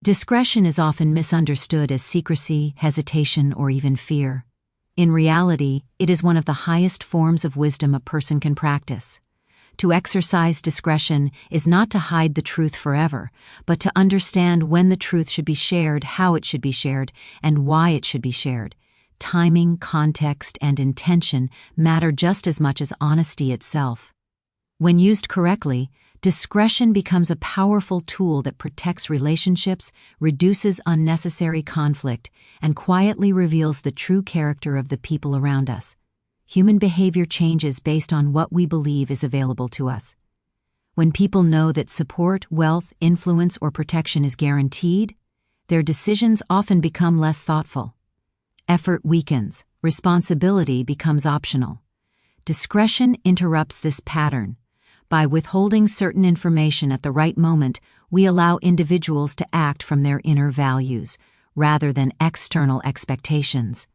Discretion is often misunderstood as secrecy, hesitation, or even fear. In reality, it is one of the highest forms of wisdom a person can practice. To exercise discretion is not to hide the truth forever, but to understand when the truth should be shared, how it should be shared, and why it should be shared. Timing, context, and intention matter just as much as honesty itself. When used correctly, discretion becomes a powerful tool that protects relationships, reduces unnecessary conflict, and quietly reveals the true character of the people around us. Human behavior changes based on what we believe is available to us. When people know that support, wealth, influence, or protection is guaranteed, their decisions often become less thoughtful. Effort weakens, responsibility becomes optional. Discretion interrupts this pattern. By withholding certain information at the right moment, we allow individuals to act from their inner values, rather than external expectations.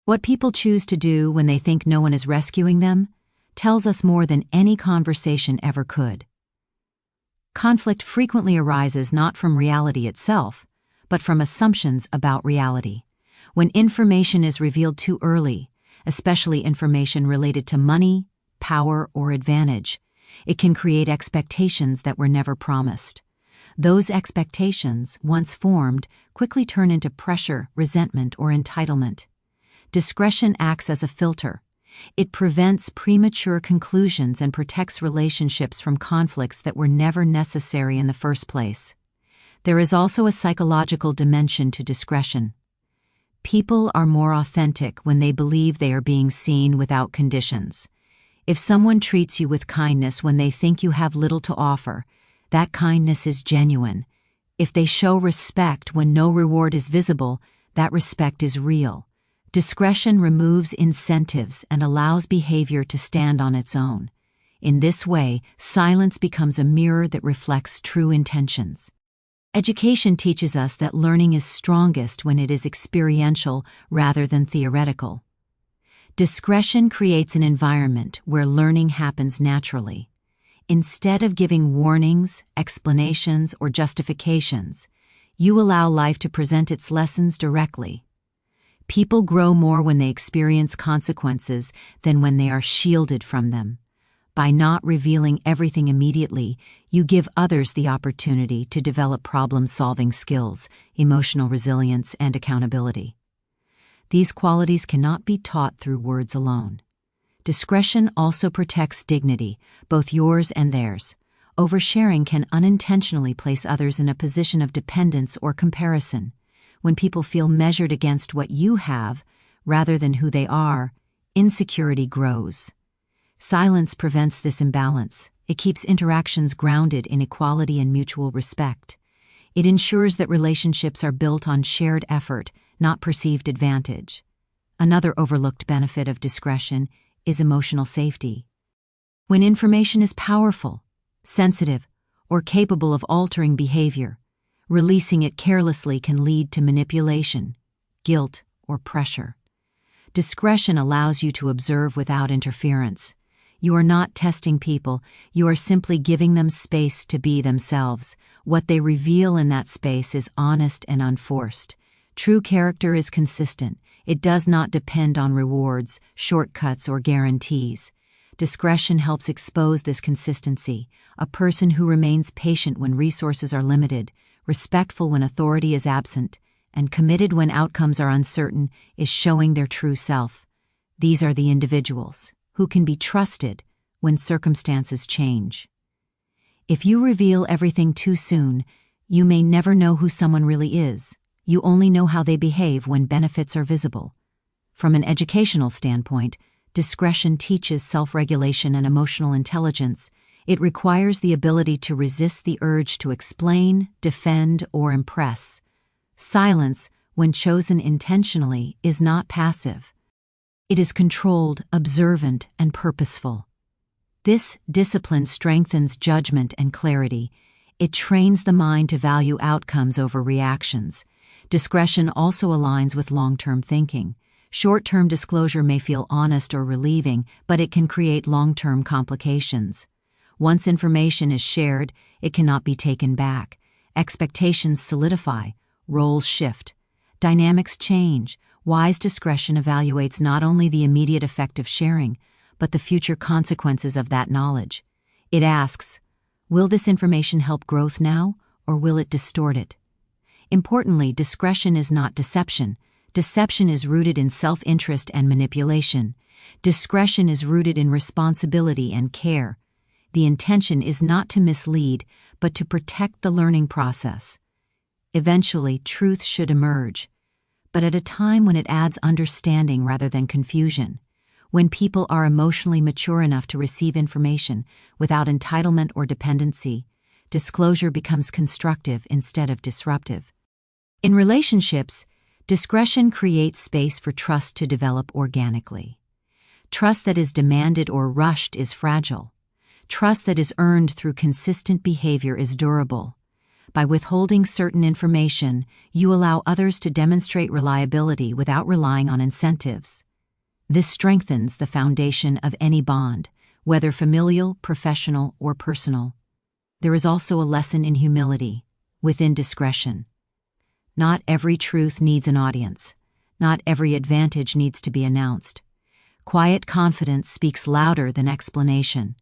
What people choose to do when they think no one is rescuing them tells us more than any conversation ever could. Conflict frequently arises not from reality itself, but from assumptions about reality. When information is revealed too early, especially information related to money, power, or advantage, it can create expectations that were never promised. Those expectations, once formed, quickly turn into pressure, resentment, or entitlement. Discretion acts as a filter. It prevents premature conclusions and protects relationships from conflicts that were never necessary in the first place. There is also a psychological dimension to discretion. People are more authentic when they believe they are being seen without conditions. If someone treats you with kindness when they think you have little to offer, that kindness is genuine. If they show respect when no reward is visible, that respect is real. Discretion removes incentives and allows behavior to stand on its own. In this way, silence becomes a mirror that reflects true intentions. Education teaches us that learning is strongest when it is experiential rather than theoretical. Discretion creates an environment where learning happens naturally. Instead of giving warnings, explanations, or justifications, you allow life to present its lessons directly. People grow more when they experience consequences than when they are shielded from them. By not revealing everything immediately, you give others the opportunity to develop problem-solving skills, emotional resilience, and accountability. These qualities cannot be taught through words alone. Discretion also protects dignity, both yours and theirs. Oversharing can unintentionally place others in a position of dependence or comparison. When people feel measured against what you have, rather than who they are, insecurity grows. Silence prevents this imbalance. It keeps interactions grounded in equality and mutual respect. It ensures that relationships are built on shared effort, not perceived advantage. Another overlooked benefit of discretion is emotional safety. When information is powerful, sensitive, or capable of altering behavior, releasing it carelessly can lead to manipulation, guilt, or pressure. Discretion allows you to observe without interference. You are not testing people, you are simply giving them space to be themselves. What they reveal in that space is honest and unforced. True character is consistent. It does not depend on rewards, shortcuts, or guarantees. Discretion helps expose this consistency. A person who remains patient when resources are limited, respectful when authority is absent, and committed when outcomes are uncertain is showing their true self. These are the individuals who can be trusted when circumstances change. If you reveal everything too soon, you may never know who someone really is. You only know how they behave when benefits are visible. From an educational standpoint, discretion teaches self-regulation and emotional intelligence. It requires the ability to resist the urge to explain, defend, or impress. Silence, when chosen intentionally, is not passive. It is controlled, observant, and purposeful. This discipline strengthens judgment and clarity. It trains the mind to value outcomes over reactions. Discretion also aligns with long-term thinking. Short-term disclosure may feel honest or relieving, but it can create long-term complications. Once information is shared, it cannot be taken back. Expectations solidify, roles shift, dynamics change. Wise discretion evaluates not only the immediate effect of sharing, but the future consequences of that knowledge. It asks, will this information help growth now, or will it distort it? Importantly, discretion is not deception. Deception is rooted in self-interest and manipulation. Discretion is rooted in responsibility and care. The intention is not to mislead, but to protect the learning process. Eventually, truth should emerge, but at a time when it adds understanding rather than confusion. When people are emotionally mature enough to receive information without entitlement or dependency, disclosure becomes constructive instead of disruptive. In relationships, discretion creates space for trust to develop organically. Trust that is demanded or rushed is fragile. Trust that is earned through consistent behavior is durable. By withholding certain information, you allow others to demonstrate reliability without relying on incentives. This strengthens the foundation of any bond, whether familial, professional, or personal. There is also a lesson in humility, within discretion. Not every truth needs an audience. Not every advantage needs to be announced. Quiet confidence speaks louder than explanation.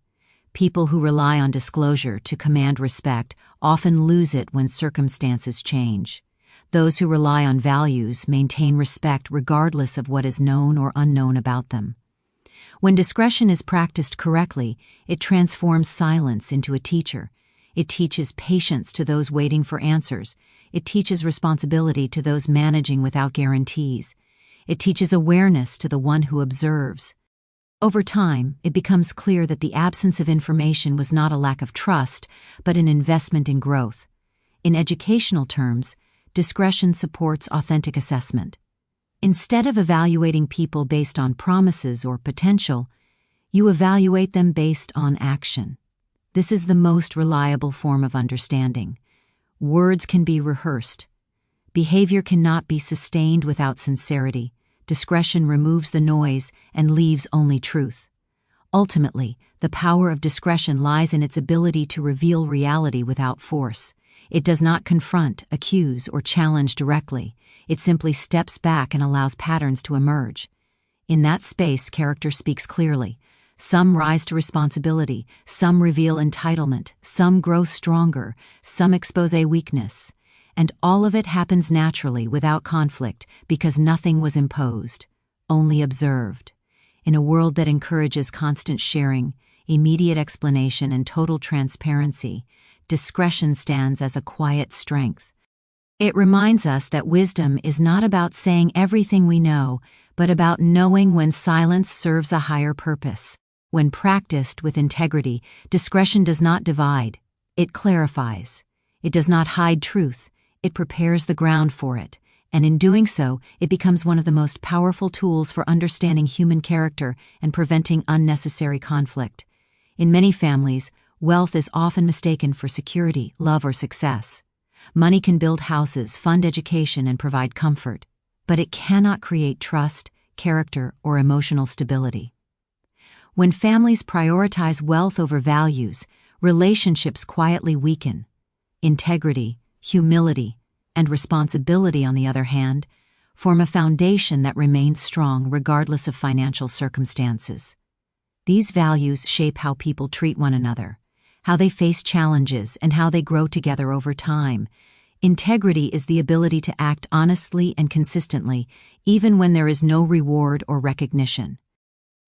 People who rely on disclosure to command respect often lose it when circumstances change. Those who rely on values maintain respect regardless of what is known or unknown about them. When discretion is practiced correctly, it transforms silence into a teacher. It teaches patience to those waiting for answers. It teaches responsibility to those managing without guarantees. It teaches awareness to the one who observes. Over time, it becomes clear that the absence of information was not a lack of trust, but an investment in growth. In educational terms, discretion supports authentic assessment. Instead of evaluating people based on promises or potential, you evaluate them based on action. This is the most reliable form of understanding. Words can be rehearsed. Behavior cannot be sustained without sincerity. Discretion removes the noise and leaves only truth. Ultimately, the power of discretion lies in its ability to reveal reality without force. It does not confront, accuse, or challenge directly. It simply steps back and allows patterns to emerge. In that space, character speaks clearly. Some rise to responsibility, some reveal entitlement, some grow stronger, some expose a weakness. And all of it happens naturally without conflict because nothing was imposed, only observed. In a world that encourages constant sharing, immediate explanation, and total transparency, discretion stands as a quiet strength. It reminds us that wisdom is not about saying everything we know, but about knowing when silence serves a higher purpose. When practiced with integrity, discretion does not divide, it clarifies. It does not hide truth. It prepares the ground for it, and in doing so, it becomes one of the most powerful tools for understanding human character and preventing unnecessary conflict. In many families, wealth is often mistaken for security, love, or success. Money can build houses, fund education, and provide comfort, but it cannot create trust, character, or emotional stability. When families prioritize wealth over values, relationships quietly weaken. Integrity, humility, and responsibility, on the other hand, form a foundation that remains strong regardless of financial circumstances. These values shape how people treat one another, how they face challenges, and how they grow together over time. Integrity is the ability to act honestly and consistently, even when there is no reward or recognition.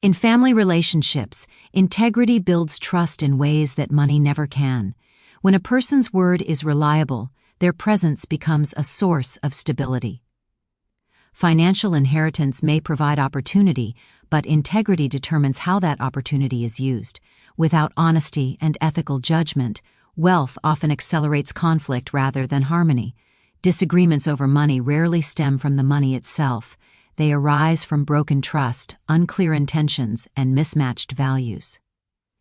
In family relationships, integrity builds trust in ways that money never can. When a person's word is reliable, their presence becomes a source of stability. Financial inheritance may provide opportunity, but integrity determines how that opportunity is used. Without honesty and ethical judgment, wealth often accelerates conflict rather than harmony. Disagreements over money rarely stem from the money itself. They arise from broken trust, unclear intentions, and mismatched values.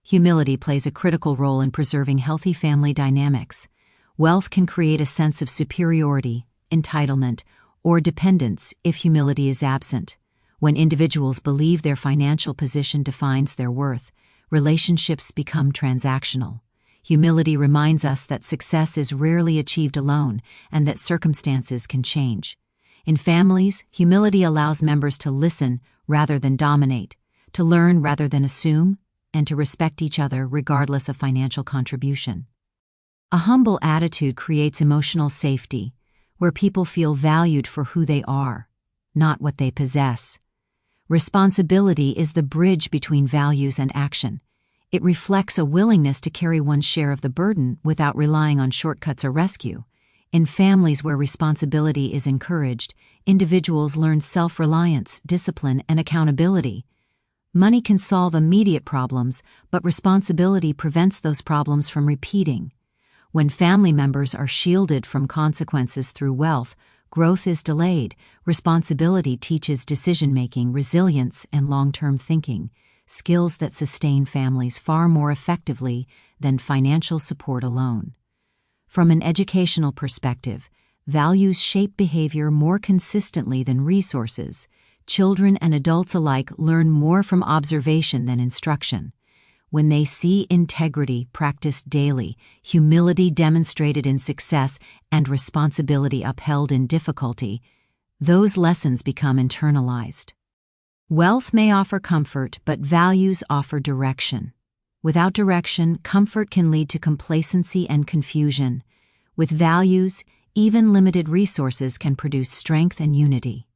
Humility plays a critical role in preserving healthy family dynamics. Wealth can create a sense of superiority, entitlement, or dependence if humility is absent. When individuals believe their financial position defines their worth, relationships become transactional. Humility reminds us that success is rarely achieved alone and that circumstances can change. In families, humility allows members to listen rather than dominate, to learn rather than assume, and to respect each other regardless of financial contribution. A humble attitude creates emotional safety, where people feel valued for who they are, not what they possess. Responsibility is the bridge between values and action. It reflects a willingness to carry one's share of the burden without relying on shortcuts or rescue. In families where responsibility is encouraged, individuals learn self-reliance, discipline, and accountability. Money can solve immediate problems, but responsibility prevents those problems from repeating. When family members are shielded from consequences through wealth, growth is delayed. Responsibility teaches decision-making, resilience, and long-term thinking, skills that sustain families far more effectively than financial support alone. From an educational perspective, values shape behavior more consistently than resources. Children and adults alike learn more from observation than instruction. When they see integrity practiced daily, humility demonstrated in success, and responsibility upheld in difficulty, those lessons become internalized. Wealth may offer comfort, but values offer direction. Without direction, comfort can lead to complacency and confusion. With values, even limited resources can produce strength and unity.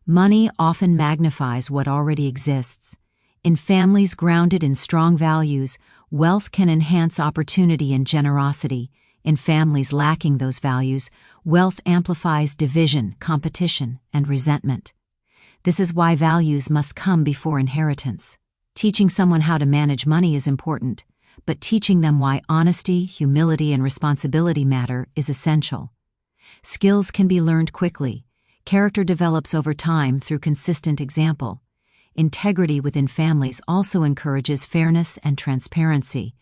Money often magnifies what already exists. In families grounded in strong values, wealth can enhance opportunity and generosity. In families lacking those values, wealth amplifies division, competition, and resentment. This is why values must come before inheritance. Teaching someone how to manage money is important, but teaching them why honesty, humility, and responsibility matter is essential. Skills can be learned quickly. Character develops over time through consistent example. Integrity within families also encourages fairness and transparency.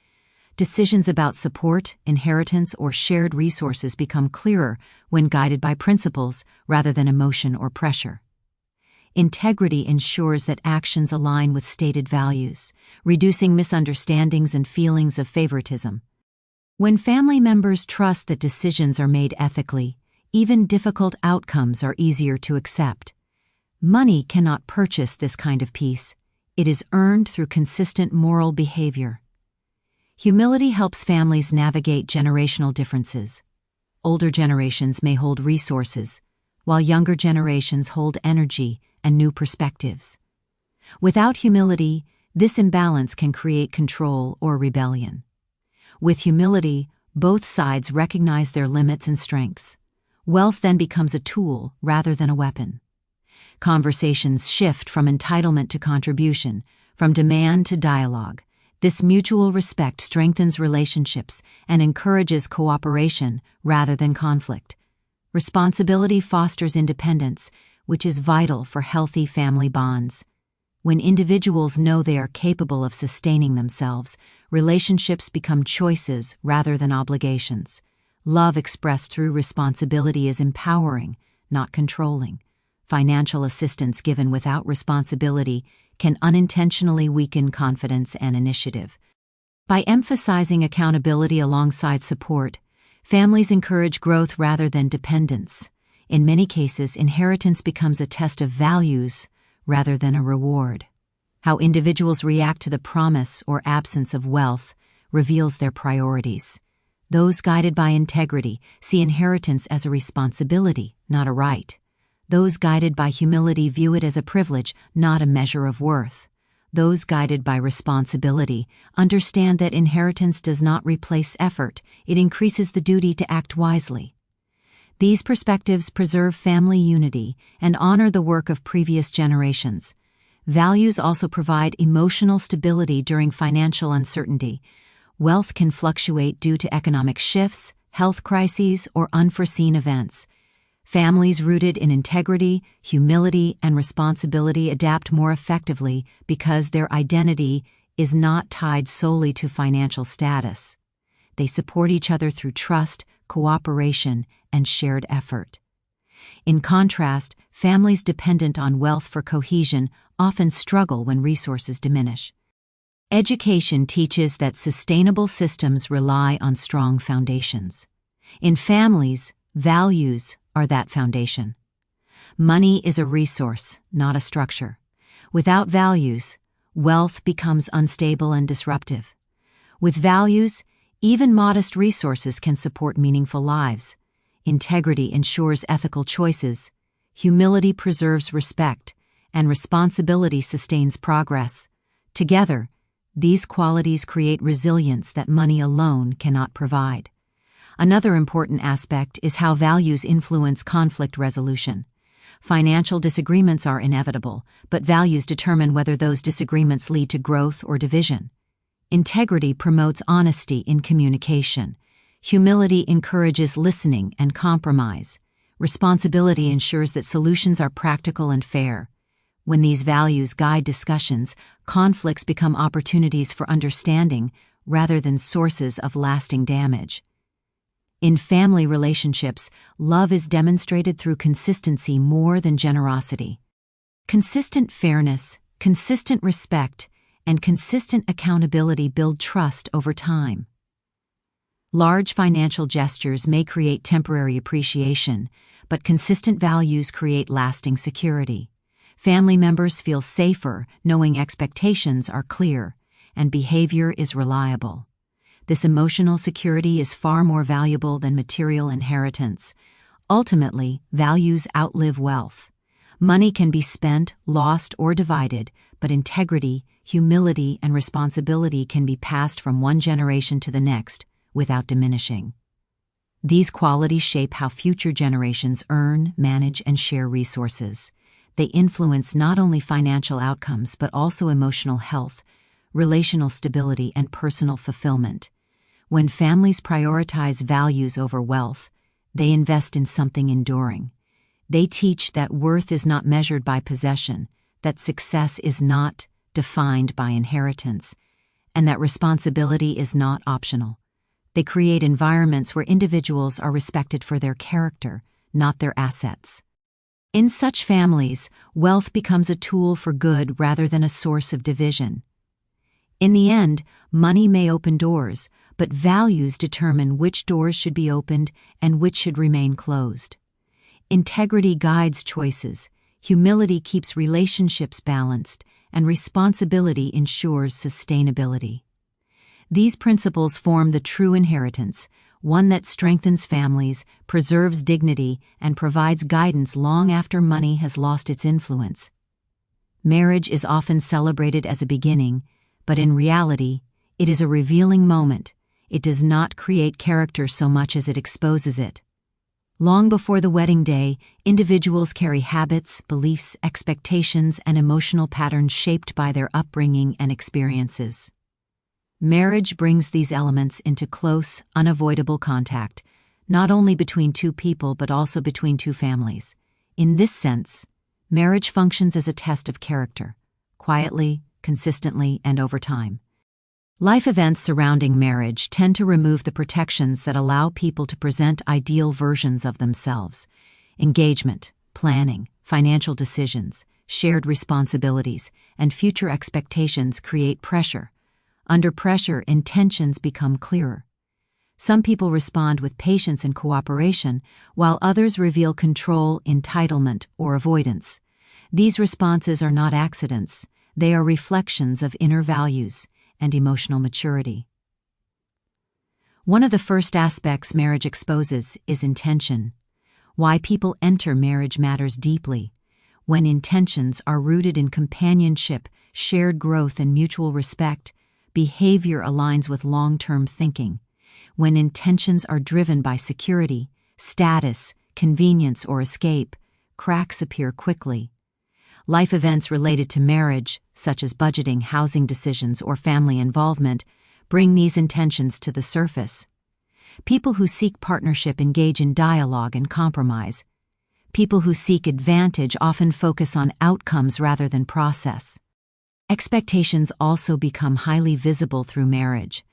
Decisions about support, inheritance, or shared resources become clearer when guided by principles rather than emotion or pressure. Integrity ensures that actions align with stated values, reducing misunderstandings and feelings of favoritism. When family members trust that decisions are made ethically, even difficult outcomes are easier to accept. Money cannot purchase this kind of peace. It is earned through consistent moral behavior. Humility helps families navigate generational differences. Older generations may hold resources, while younger generations hold energy and new perspectives. Without humility, this imbalance can create control or rebellion. With humility, both sides recognize their limits and strengths. Wealth then becomes a tool rather than a weapon. Conversations shift from entitlement to contribution, from demand to dialogue. This mutual respect strengthens relationships and encourages cooperation rather than conflict. Responsibility fosters independence, which is vital for healthy family bonds. When individuals know they are capable of sustaining themselves, relationships become choices rather than obligations. Love expressed through responsibility is empowering, not controlling. Financial assistance given without responsibility can unintentionally weaken confidence and initiative. By emphasizing accountability alongside support, families encourage growth rather than dependence. In many cases, inheritance becomes a test of values rather than a reward. How individuals react to the promise or absence of wealth reveals their priorities. Those guided by integrity see inheritance as a responsibility, not a right. Those guided by humility view it as a privilege, not a measure of worth. Those guided by responsibility understand that inheritance does not replace effort, it increases the duty to act wisely. These perspectives preserve family unity and honor the work of previous generations. Values also provide emotional stability during financial uncertainty. Wealth can fluctuate due to economic shifts, health crises, or unforeseen events. Families rooted in integrity, humility, and responsibility adapt more effectively because their identity is not tied solely to financial status. They support each other through trust, cooperation, and shared effort. In contrast, families dependent on wealth for cohesion often struggle when resources diminish. Education teaches that sustainable systems rely on strong foundations. In families, values are that foundation. Money is a resource, not a structure. Without values, wealth becomes unstable and disruptive. With values, even modest resources can support meaningful lives. Integrity ensures ethical choices, humility preserves respect, and responsibility sustains progress. Together, these qualities create resilience that money alone cannot provide. Another important aspect is how values influence conflict resolution. Financial disagreements are inevitable, but values determine whether those disagreements lead to growth or division. Integrity promotes honesty in communication. Humility encourages listening and compromise. Responsibility ensures that solutions are practical and fair. When these values guide discussions, conflicts become opportunities for understanding rather than sources of lasting damage. In family relationships, love is demonstrated through consistency more than generosity. Consistent fairness, consistent respect, and consistent accountability build trust over time. Large financial gestures may create temporary appreciation, but consistent values create lasting security. Family members feel safer knowing expectations are clear and behavior is reliable. This emotional security is far more valuable than material inheritance. Ultimately, values outlive wealth. Money can be spent, lost, or divided, but integrity, humility, and responsibility can be passed from one generation to the next without diminishing. These qualities shape how future generations earn, manage, and share resources. They influence not only financial outcomes but also emotional health, relational stability, and personal fulfillment. When families prioritize values over wealth, they invest in something enduring. They teach that worth is not measured by possession, that success is not defined by inheritance, and that responsibility is not optional. They create environments where individuals are respected for their character, not their assets. In such families, wealth becomes a tool for good rather than a source of division. In the end, money may open doors, but values determine which doors should be opened and which should remain closed. Integrity guides choices, humility keeps relationships balanced, and responsibility ensures sustainability. These principles form the true inheritance, one that strengthens families, preserves dignity, and provides guidance long after money has lost its influence. Marriage is often celebrated as a beginning, but in reality, it is a revealing moment. It does not create character so much as it exposes it. Long before the wedding day, individuals carry habits, beliefs, expectations, and emotional patterns shaped by their upbringing and experiences. Marriage brings these elements into close, unavoidable contact, not only between two people but also between two families. In this sense, marriage functions as a test of character, quietly, consistently, and over time. Life events surrounding marriage tend to remove the protections that allow people to present ideal versions of themselves. Engagement, planning, financial decisions, shared responsibilities, and future expectations create pressure. Under pressure, intentions become clearer. Some people respond with patience and cooperation, while others reveal control, entitlement, or avoidance. These responses are not accidents. They are reflections of inner values and emotional maturity. One of the first aspects marriage exposes is intention. Why people enter marriage matters deeply. When intentions are rooted in companionship, shared growth, and mutual respect, behavior aligns with long-term thinking. When intentions are driven by security, status, convenience, or escape, cracks appear quickly. Life events related to marriage, such as budgeting, housing decisions, or family involvement, bring these intentions to the surface. People who seek partnership engage in dialogue and compromise. People who seek advantage often focus on outcomes rather than process. Expectations also become highly visible through marriage.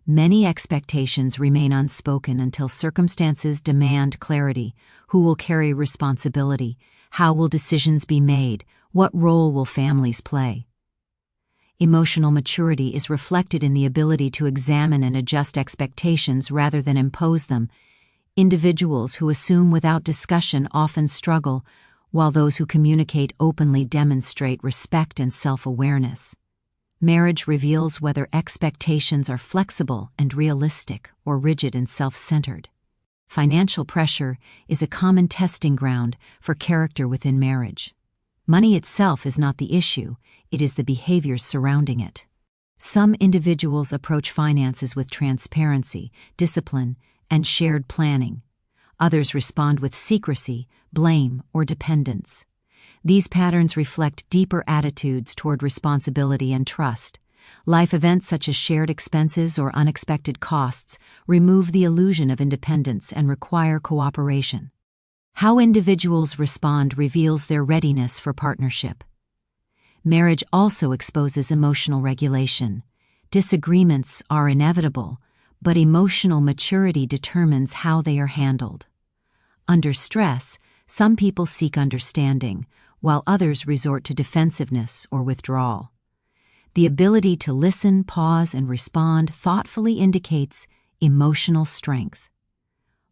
Many expectations remain unspoken until circumstances demand clarity. Who will carry responsibility? How will decisions be made? What role will families play? Emotional maturity is reflected in the ability to examine and adjust expectations rather than impose them. Individuals who assume without discussion often struggle, while those who communicate openly demonstrate respect and self-awareness. Marriage reveals whether expectations are flexible and realistic or rigid and self-centered. Financial pressure is a common testing ground for character within marriage. Money itself is not the issue, it is the behaviors surrounding it. Some individuals approach finances with transparency, discipline, and shared planning. Others respond with secrecy, blame, or dependence. These patterns reflect deeper attitudes toward responsibility and trust. Life events such as shared expenses or unexpected costs remove the illusion of independence and require cooperation. How individuals respond reveals their readiness for partnership. Marriage also exposes emotional regulation. Disagreements are inevitable, but emotional maturity determines how they are handled. Under stress, some people seek understanding, while others resort to defensiveness or withdrawal. The ability to listen, pause, and respond thoughtfully indicates emotional strength.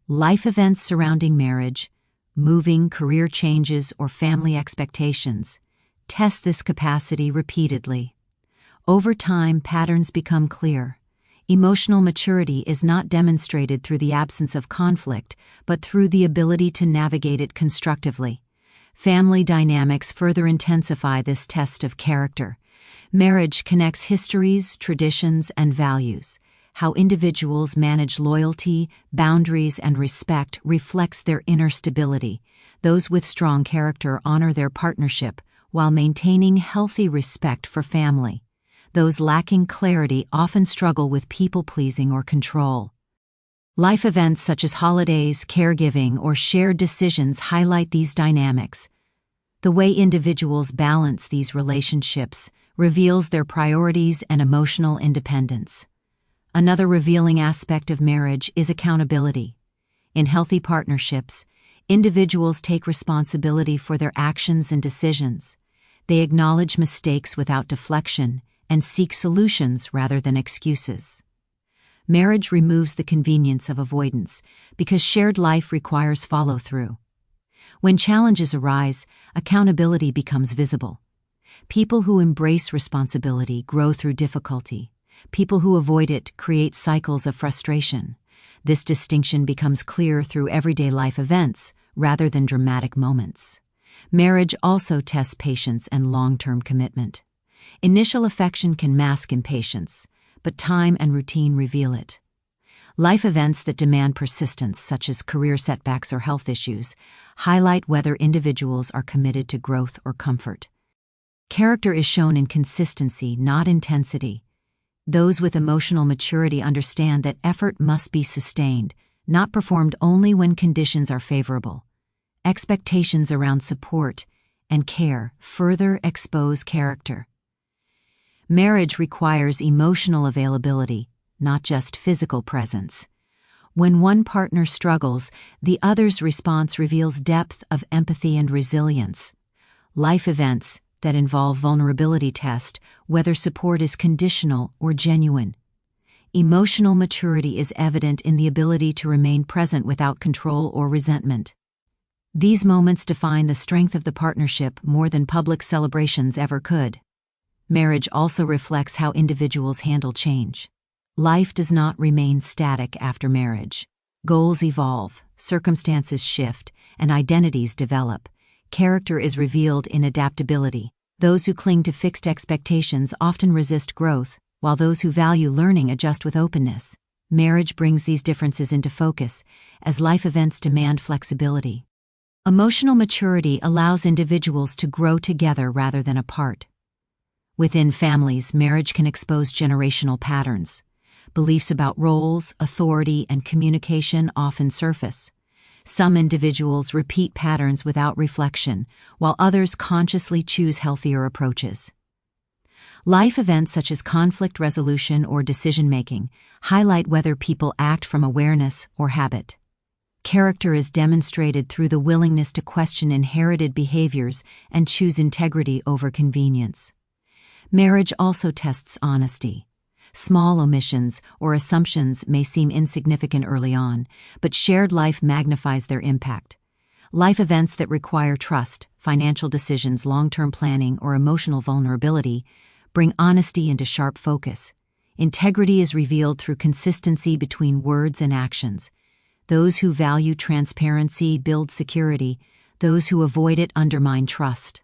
Life events surrounding marriage, moving, career changes, or family expectations test this capacity repeatedly. Over time, patterns become clear. Emotional maturity is not demonstrated through the absence of conflict, but through the ability to navigate it constructively. Family dynamics further intensify this test of character. Marriage connects histories, traditions, and values. How individuals manage loyalty, boundaries, and respect reflects their inner stability. Those with strong character honor their partnership while maintaining healthy respect for family. Those lacking clarity often struggle with people-pleasing or control. Life events such as holidays, caregiving, or shared decisions highlight these dynamics. The way individuals balance these relationships reveals their priorities and emotional independence. Another revealing aspect of marriage is accountability. In healthy partnerships, individuals take responsibility for their actions and decisions. They acknowledge mistakes without deflection and seek solutions rather than excuses. Marriage removes the convenience of avoidance because shared life requires follow-through. When challenges arise, accountability becomes visible. People who embrace responsibility grow through difficulty. People who avoid it create cycles of frustration. This distinction becomes clear through everyday life events rather than dramatic moments. Marriage also tests patience and long-term commitment. Initial affection can mask impatience, but time and routine reveal it. Life events that demand persistence, such as career setbacks or health issues, highlight whether individuals are committed to growth or comfort. Character is shown in consistency, not intensity. Those with emotional maturity understand that effort must be sustained, not performed only when conditions are favorable. Expectations around support and care further expose character. Marriage requires emotional availability, not just physical presence. When one partner struggles, the other's response reveals depth of empathy and resilience. Life events that involve vulnerability test whether support is conditional or genuine. Emotional maturity is evident in the ability to remain present without control or resentment. These moments define the strength of the partnership more than public celebrations ever could. Marriage also reflects how individuals handle change. Life does not remain static after marriage. Goals evolve, circumstances shift, and identities develop. Character is revealed in adaptability. Those who cling to fixed expectations often resist growth, while those who value learning adjust with openness. Marriage brings these differences into focus, as life events demand flexibility. Emotional maturity allows individuals to grow together rather than apart. Within families, marriage can expose generational patterns. Beliefs about roles, authority, and communication often surface. Some individuals repeat patterns without reflection, while others consciously choose healthier approaches. Life events such as conflict resolution or decision-making highlight whether people act from awareness or habit. Character is demonstrated through the willingness to question inherited behaviors and choose integrity over convenience. Marriage also tests honesty. Small omissions or assumptions may seem insignificant early on, but shared life magnifies their impact. Life events that require trust, financial decisions, long-term planning, or emotional vulnerability bring honesty into sharp focus. Integrity is revealed through consistency between words and actions. Those who value transparency build security. Those who avoid it undermine trust.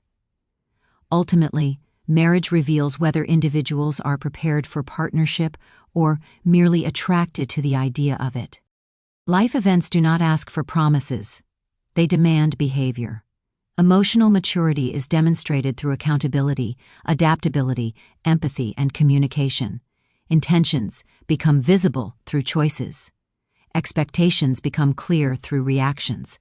Ultimately, marriage reveals whether individuals are prepared for partnership or merely attracted to the idea of it. Life events do not ask for promises. They demand behavior. Emotional maturity is demonstrated through accountability, adaptability, empathy, and communication. Intentions become visible through choices. Expectations become clear through reactions.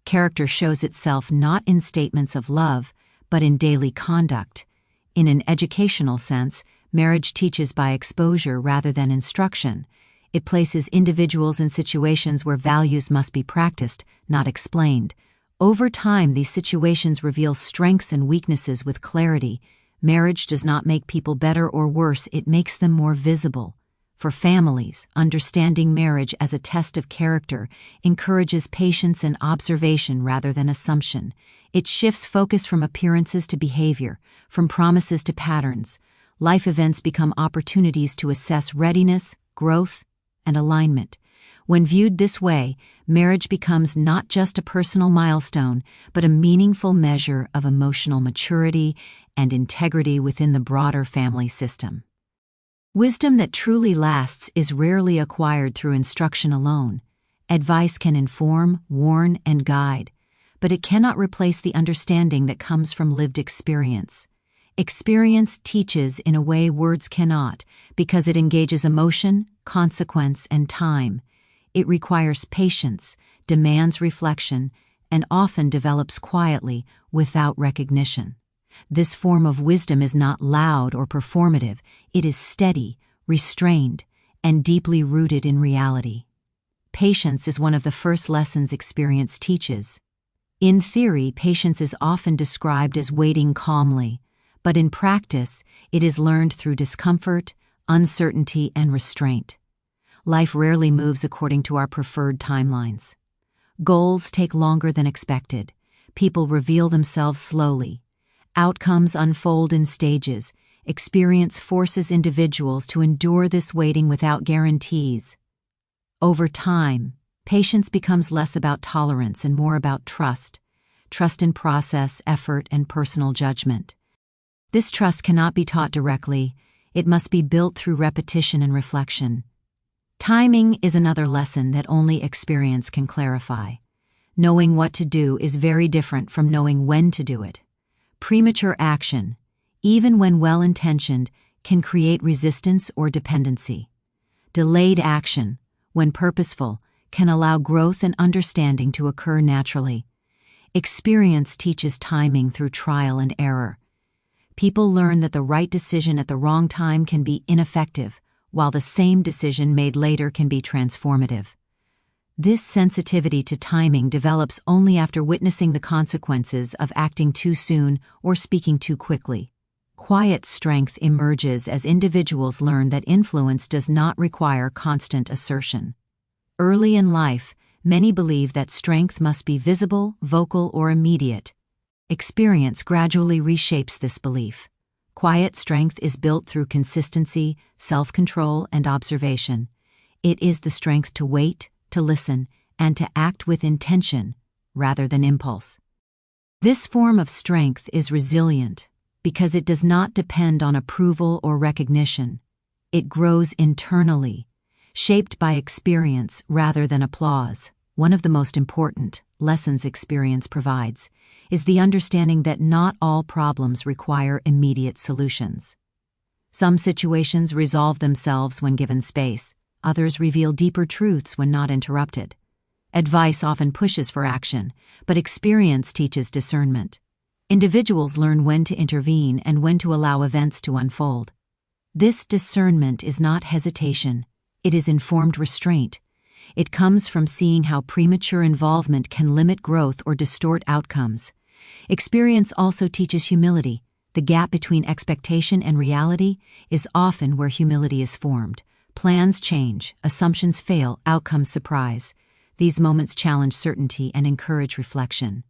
Character shows itself not in statements of love, but in daily conduct. In an educational sense, marriage teaches by exposure rather than instruction. It places individuals in situations where values must be practiced, not explained. Over time, these situations reveal strengths and weaknesses with clarity. Marriage does not make people better or worse, it makes them more visible. For families, understanding marriage as a test of character encourages patience and observation rather than assumption. It shifts focus from appearances to behavior, from promises to patterns. Life events become opportunities to assess readiness, growth, and alignment. When viewed this way, marriage becomes not just a personal milestone, but a meaningful measure of emotional maturity and integrity within the broader family system. Wisdom that truly lasts is rarely acquired through instruction alone. Advice can inform, warn, and guide, but it cannot replace the understanding that comes from lived experience. Experience teaches in a way words cannot, because it engages emotion, consequence, and time. It requires patience, demands reflection, and often develops quietly without recognition. This form of wisdom is not loud or performative. It is steady, restrained, and deeply rooted in reality. Patience is one of the first lessons experience teaches. In theory, patience is often described as waiting calmly, but in practice, it is learned through discomfort, uncertainty, and restraint. Life rarely moves according to our preferred timelines. Goals take longer than expected. People reveal themselves slowly. Outcomes unfold in stages. Experience forces individuals to endure this waiting without guarantees. Over time, patience becomes less about tolerance and more about trust in process, effort, and personal judgment. This trust cannot be taught directly. It must be built through repetition and reflection. Timing is another lesson that only experience can clarify. Knowing what to do is very different from knowing when to do it. Premature action, even when well-intentioned, can create resistance or dependency. Delayed action, when purposeful, can allow growth and understanding to occur naturally. Experience teaches timing through trial and error. People learn that the right decision at the wrong time can be ineffective, while the same decision made later can be transformative. This sensitivity to timing develops only after witnessing the consequences of acting too soon or speaking too quickly. Quiet strength emerges as individuals learn that influence does not require constant assertion. Early in life, many believe that strength must be visible, vocal, or immediate. Experience gradually reshapes this belief. Quiet strength is built through consistency, self-control, and observation. It is the strength to wait, to listen, and to act with intention rather than impulse. This form of strength is resilient because it does not depend on approval or recognition. It grows internally, shaped by experience rather than applause. One of the most important lessons experience provides is the understanding that not all problems require immediate solutions. Some situations resolve themselves when given space. Others reveal deeper truths when not interrupted. Advice often pushes for action, but experience teaches discernment. Individuals learn when to intervene and when to allow events to unfold. This discernment is not hesitation, it is informed restraint. It comes from seeing how premature involvement can limit growth or distort outcomes. Experience also teaches humility. The gap between expectation and reality is often where humility is formed. Plans change, assumptions fail, outcomes surprise. These moments challenge certainty and encourage reflection.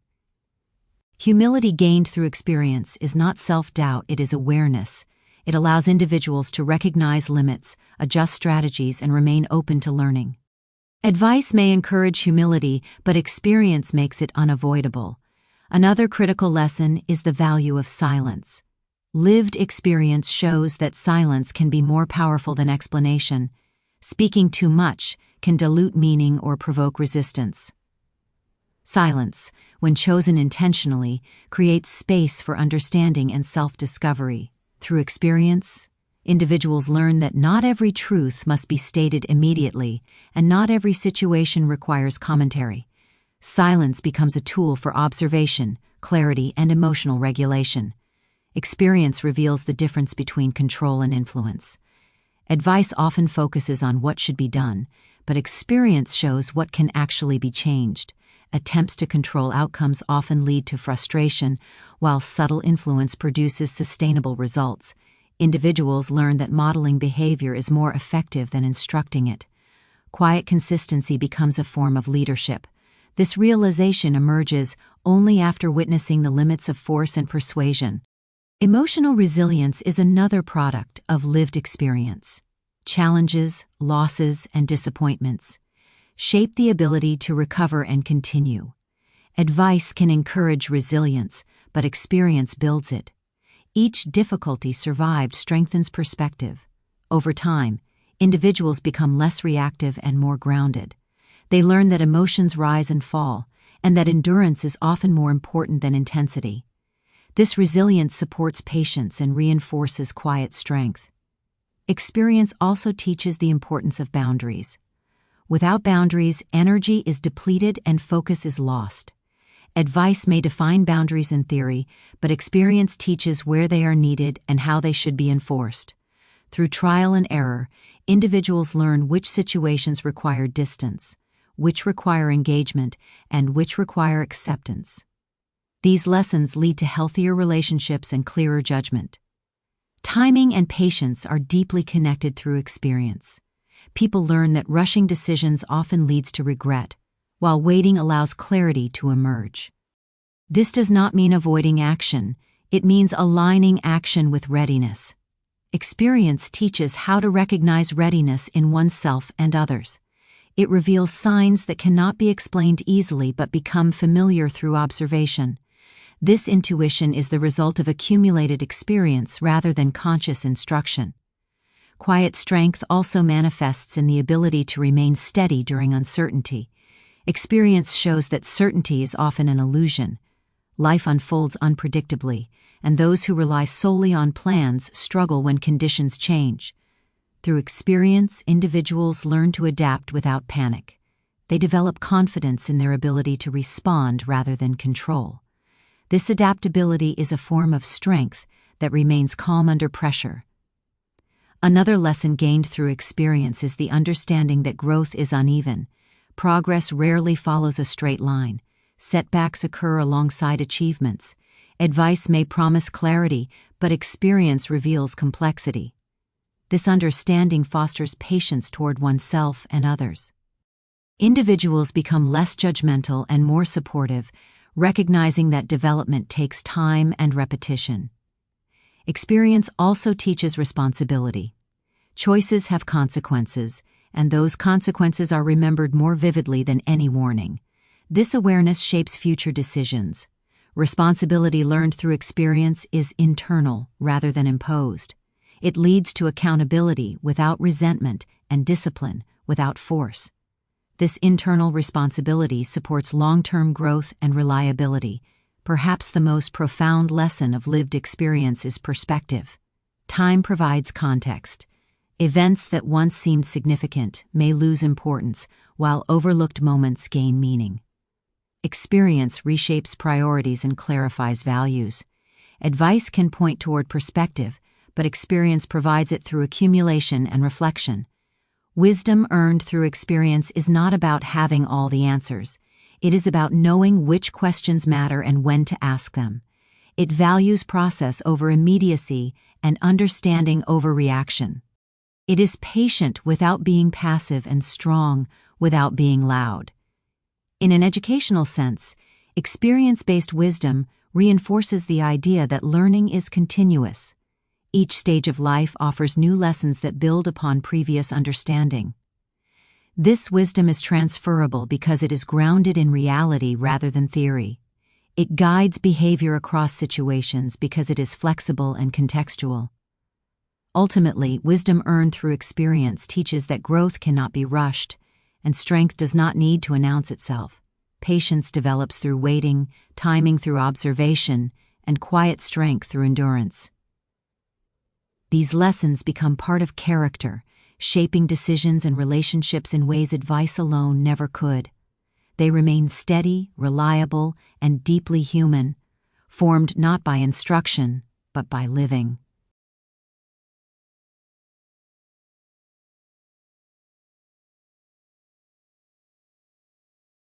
Humility gained through experience is not self-doubt, it is awareness. It allows individuals to recognize limits, adjust strategies, and remain open to learning. Advice may encourage humility, but experience makes it unavoidable. Another critical lesson is the value of silence. Lived experience shows that silence can be more powerful than explanation. Speaking too much can dilute meaning or provoke resistance. Silence, when chosen intentionally, creates space for understanding and self-discovery. Through experience, individuals learn that not every truth must be stated immediately, and not every situation requires commentary. Silence becomes a tool for observation, clarity, and emotional regulation. Experience reveals the difference between control and influence. Advice often focuses on what should be done, but experience shows what can actually be changed. Attempts to control outcomes often lead to frustration, while subtle influence produces sustainable results. Individuals learn that modeling behavior is more effective than instructing it. Quiet consistency becomes a form of leadership. This realization emerges only after witnessing the limits of force and persuasion. Emotional resilience is another product of lived experience. Challenges, losses, and disappointments shape the ability to recover and continue. Advice can encourage resilience, but experience builds it. Each difficulty survived strengthens perspective. Over time, individuals become less reactive and more grounded. They learn that emotions rise and fall, and that endurance is often more important than intensity. This resilience supports patience and reinforces quiet strength. Experience also teaches the importance of boundaries. Without boundaries, energy is depleted and focus is lost. Advice may define boundaries in theory, but experience teaches where they are needed and how they should be enforced. Through trial and error, individuals learn which situations require distance, which require engagement, and which require acceptance. These lessons lead to healthier relationships and clearer judgment. Timing and patience are deeply connected through experience. People learn that rushing decisions often leads to regret, while waiting allows clarity to emerge. This does not mean avoiding action, it means aligning action with readiness. Experience teaches how to recognize readiness in oneself and others. It reveals signs that cannot be explained easily but become familiar through observation. This intuition is the result of accumulated experience rather than conscious instruction. Quiet strength also manifests in the ability to remain steady during uncertainty. Experience shows that certainty is often an illusion. Life unfolds unpredictably, and those who rely solely on plans struggle when conditions change. Through experience, individuals learn to adapt without panic. They develop confidence in their ability to respond rather than control. This adaptability is a form of strength that remains calm under pressure. Another lesson gained through experience is the understanding that growth is uneven. Progress rarely follows a straight line. Setbacks occur alongside achievements. Advice may promise clarity, but experience reveals complexity. This understanding fosters patience toward oneself and others. Individuals become less judgmental and more supportive, recognizing that development takes time and repetition. Experience also teaches responsibility. Choices have consequences, and those consequences are remembered more vividly than any warning. This awareness shapes future decisions. Responsibility learned through experience is internal rather than imposed. It leads to accountability without resentment and discipline without force. This internal responsibility supports long-term growth and reliability. Perhaps the most profound lesson of lived experience is perspective. Time provides context. Events that once seemed significant may lose importance, while overlooked moments gain meaning. Experience reshapes priorities and clarifies values. Advice can point toward perspective, but experience provides it through accumulation and reflection. Wisdom earned through experience is not about having all the answers. It is about knowing which questions matter and when to ask them. It values process over immediacy and understanding over reaction. It is patient without being passive and strong without being loud. In an educational sense, experience-based wisdom reinforces the idea that learning is continuous. Each stage of life offers new lessons that build upon previous understanding. This wisdom is transferable because it is grounded in reality rather than theory. It guides behavior across situations because it is flexible and contextual. Ultimately, wisdom earned through experience teaches that growth cannot be rushed, and strength does not need to announce itself. Patience develops through waiting, timing through observation, and quiet strength through endurance. These lessons become part of character, shaping decisions and relationships in ways advice alone never could. They remain steady, reliable, and deeply human, formed not by instruction, but by living.